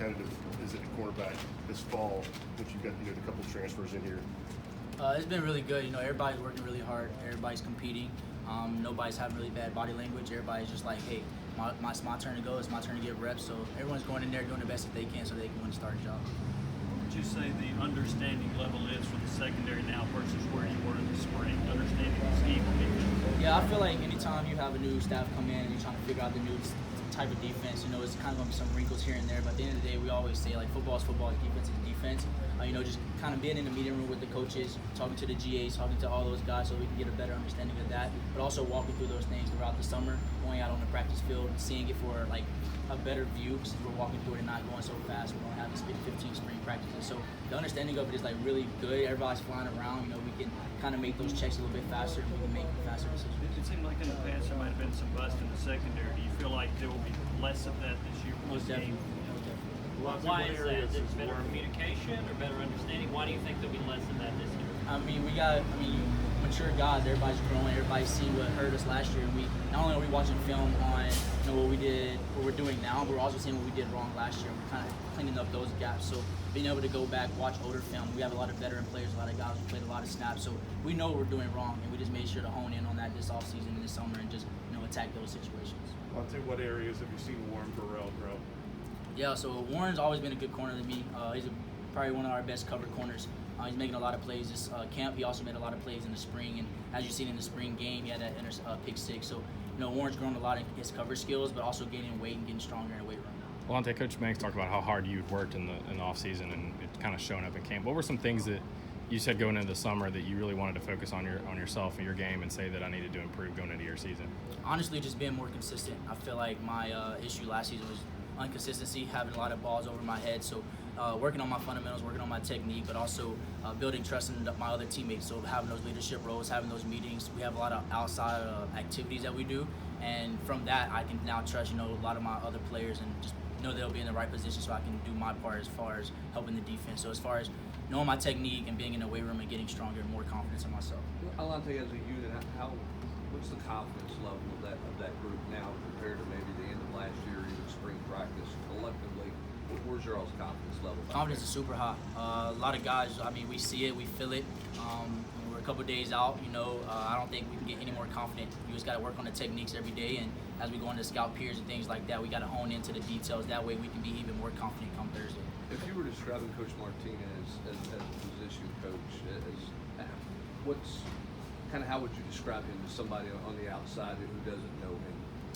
competitive is it at quarterback this fall that you've got the couple transfers in here? It's been really good. Everybody's working really hard. Everybody's competing. Nobody's having really bad body language. Everybody's just like, hey, it's my turn to go. It's my turn to get reps. So everyone's going in there doing the best that they can so they can win the starting job. What would you say the understanding level is for the secondary now versus where you were in the spring? Understanding the scheme of defense? Yeah, I feel like anytime you have a new staff come in and you're trying to figure out the new type of defense, it's kind of going to be some wrinkles here and there. But at the end of the day, we always say, like, football is football, defense is defense. Just kind of being in the meeting room with the coaches, talking to the GAs, talking to all those guys so we can get a better understanding of that. But also walking through those things throughout the summer, going out on the practice field, seeing it for, like, a better view since we're walking through it and not going so fast. We don't have this 15 spring practices. So the understanding of it is, like, really good. Everybody's flying around. We can kind of make those checks a little bit faster and we can make faster decisions. It seemed like in the past there might have been some bust in the secondary. Do you feel like there will be less of that this year with this game? Why is that? Is it better communication or better understanding? Why do you think there'll be less of that this year? We got mature guys. Everybody's growing. Everybody's seeing what hurt us last year. And we not only are we watching film on what we did, what we're doing now, but we're also seeing what we did wrong last year. We're kind of cleaning up those gaps. So being able to go back, watch older film. We have a lot of veteran players, a lot of guys who played a lot of snaps. So we know what we're doing wrong, and we just made sure to hone in on that this offseason and this summer and just attack those situations. Alontae, what areas have you seen Warren Burrell grow? Yeah, so Warren's always been a good corner to me. He's probably one of our best covered corners. He's making a lot of plays this camp. He also made a lot of plays in the spring, and as you've seen in the spring game, he had that pick six. So, Warren's grown a lot in his cover skills, but also gaining weight and getting stronger in the weight room. Alontae, Coach Banks talked about how hard you'd worked in the off season, and it kind of showing up in camp. What were some things that you said going into the summer that you really wanted to focus on yourself and your game and say that I needed to improve going into your season? Honestly, just being more consistent. I feel like my issue last season was inconsistency, having a lot of balls over my head. So working on my fundamentals, working on my technique, but also building trust in my other teammates. So having those leadership roles, having those meetings. We have a lot of outside activities that we do, and from that I can now trust a lot of my other players and just know they'll be in the right position so I can do my part as far as helping the defense. So as far as knowing my technique and being in the weight room and getting stronger and more confidence in myself. Alontae, as a unit, what's the confidence level of that group now compared to maybe the end of last year, even spring practice collectively? Where's your all's confidence level? Confidence is super high. A lot of guys, we see it, we feel it. We're a couple days out, I don't think we can get any more confident. You just got to work on the techniques every day, and as we go into scout peers and things like that, we got to hone into the details. That way we can be even more confident come Thursday. If you were describing Coach Martinez as a position coach, how would you describe him to somebody on the outside who doesn't know him?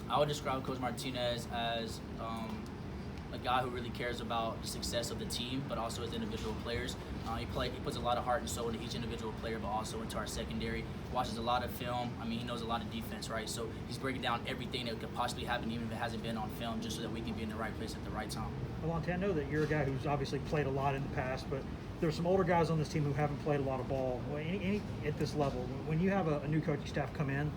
I would describe Coach Martinez as a guy who really cares about the success of the team, but also his individual players. He puts a lot of heart and soul into each individual player, but also into our secondary. Watches a lot of film. He knows a lot of defense, right? So he's breaking down everything that could possibly happen, even if it hasn't been on film, just so that we can be in the right place at the right time. Alontae, I know that you're a guy who's obviously played a lot in the past, but there's some older guys on this team who haven't played a lot of ball. At this level, when you have a new coaching staff come in,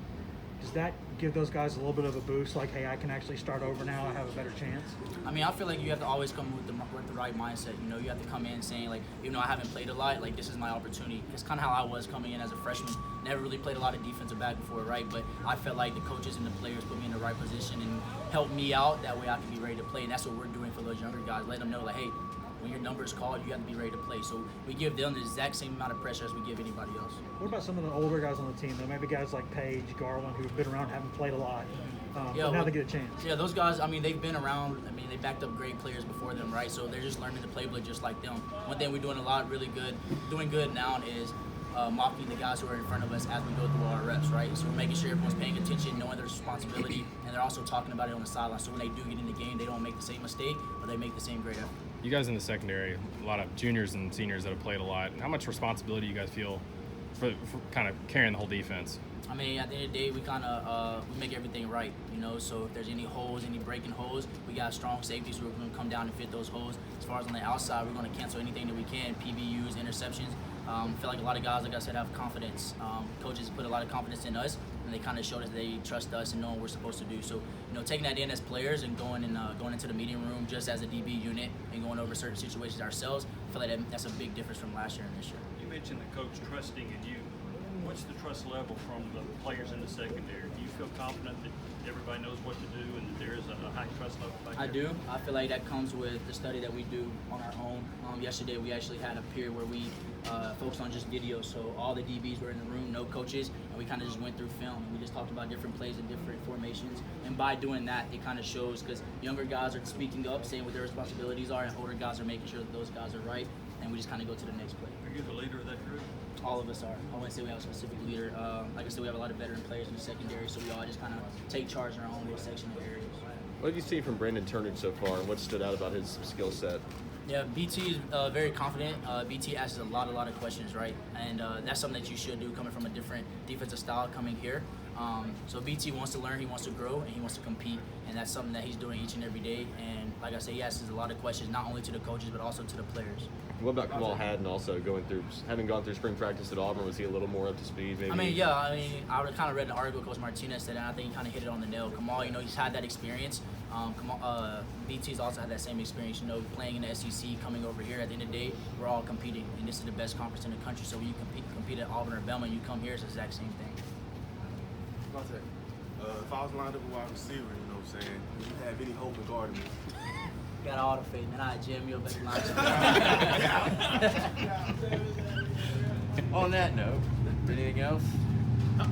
does that give those guys a little bit of a boost, like, hey, I can actually start over now, I have a better chance? I feel like you have to always come with the right mindset. You have to come in saying, like, even though I haven't played a lot, like, this is my opportunity. It's kind of how I was coming in as a freshman. Never really played a lot of defensive back before, right? But I felt like the coaches and the players put me in the right position and helped me out. That way I can be ready to play, and that's what we're doing for those younger guys. Let them know, like, hey, when your number is called, you have to be ready to play. So we give them the exact same amount of pressure as we give anybody else. What about some of the older guys on the team, though? Maybe guys like Page, Garland, who've been around, haven't played a lot. But now they get a chance. Yeah, those guys, they've been around. They backed up great players before them, right? So they're just learning the playbook just like them. One thing we're doing a lot really good, doing good now is mocking the guys who are in front of us as we go through our reps, right? So we're making sure everyone's paying attention, knowing their responsibility, and they're also talking about it on the sideline. So when they do get in the game, they don't make the same mistake, or they make the same great effort. You guys in the secondary, a lot of juniors and seniors that have played a lot. How much responsibility do you guys feel for kind of carrying the whole defense? At the end of the day, we kind of we make everything right, So if there's any holes, any breaking holes, we got strong safeties who are going to come down and fit those holes. As far as on the outside, we're going to cancel anything that we can, PBUs, interceptions. I feel like a lot of guys, like I said, have confidence. Coaches put a lot of confidence in us, and they kind of showed us they trust us and know what we're supposed to do. So, taking that in as players and going into the meeting room just as a DB unit and going over certain situations ourselves, I feel like that's a big difference from last year and this year. You mentioned the coach trusting in you. What's the trust level from the players in the secondary? Do you feel confident that everybody knows what to do and that there is a high trust level back I there? do. I feel like that comes with the study that we do on our own. Yesterday, we actually had a period where we focused on just video. So all the DBs were in the room, no coaches, and we kind of just went through film. And we just talked about different plays and different formations. And by doing that, it kind of shows because younger guys are speaking up, saying what their responsibilities are, and older guys are making sure that those guys are right. And we just kind of go to the next play. Are you the leader of that group? All of us are. I wouldn't say we have a specific leader. Like I said, we have a lot of veteran players in the secondary, so we all just kind of take charge in our own little section of areas. What have you seen from Brandon Turnage so far, and what stood out about his skill set? Yeah, BT is very confident. BT asks a lot of questions, right? And that's something that you should do coming from a different defensive style coming here. So BT wants to learn, he wants to grow, and he wants to compete, and that's something that he's doing each and every day. And like I said, he asks a lot of questions, not only to the coaches, but also to the players. What about Kamal Haddon also having gone through spring practice at Auburn? Was he a little more up to speed maybe? I kind of read an article Coach Martinez said, and I think he kind of hit it on the nail. Kamal, he's had that experience. BT's also had that same experience, playing in the SEC, coming over here. At the end of the day, we're all competing, and this is the best conference in the country. So when you compete at Auburn or Belmont, and you come here, it's the exact same thing. Alontae, if I was lined up a wide receiver, you know what I'm saying, would you have any hope in guarding me? Got all the faith, man. I jam you better line. On that note, anything else?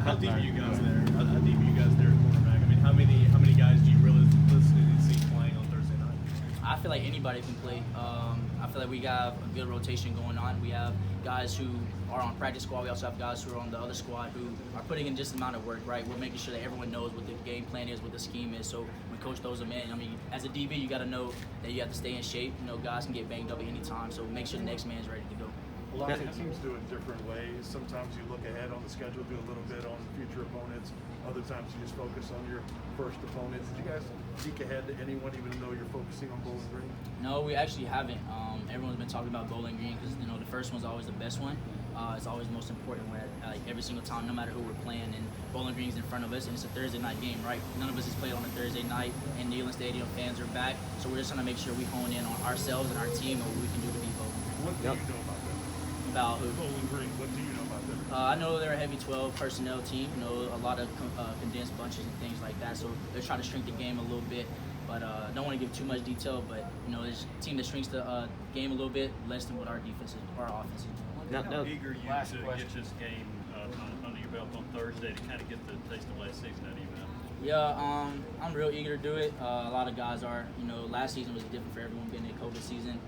How deep are you guys there? How deep are you guys there at cornerback? I mean, how many guys do you realistically see playing on Thursday night? I feel like anybody can play. I feel like we have a good rotation going on. We have guys who are on practice squad. We also have guys who are on the other squad who are putting in just the amount of work, right? We're making sure that everyone knows what the game plan is, what the scheme is. So when coach throws them in, as a DB, you got to know that you have to stay in shape. Guys can get banged up at any time. So make sure the next man's ready to go. A lot of teams do it different ways. Sometimes you look ahead on the schedule, do a little bit on future opponents. Other times you just focus on your first opponents. Did you guys peek ahead to anyone, even though you're focusing on Bowling Green? No, we actually haven't. Everyone's been talking about Bowling Green because the first one's always the best one. It's always the most important one. Every single time, no matter who we're playing, and Bowling Green's in front of us, and it's a Thursday night game, right? None of us has played on a Thursday night, and Neyland Stadium fans are back, so we're just trying to make sure we hone in on ourselves and our team and what we can do to beat Bowling Green. What do you know about them? About who? Bowling Green. What do you know about them? I know they're a heavy 12 personnel team. A lot of condensed bunches and things like that. So they're trying to shrink the game a little bit. But don't want to give too much detail. But it's a team that shrinks the game a little bit, less than what our offense is doing. How eager are you to get this game under your belt on Thursday to kind of get the taste of last season out of you, man? Yeah, I'm real eager to do it. A lot of guys are. Last season was different for everyone being in COVID season.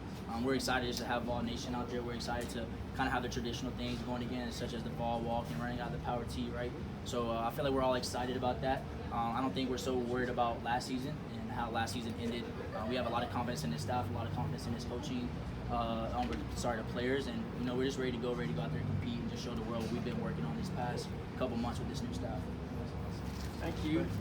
We're excited just to have Ball Nation out there. We're excited to kind of have the traditional things going again, such as the ball walk and running out the power tee, right? So I feel like we're all excited about that. I don't think we're so worried about last season and how last season ended. We have a lot of confidence in this staff, a lot of confidence in this coaching, the players, and we're just ready to go out there and compete and just show the world what we've been working on these past couple months with this new staff. Thank you.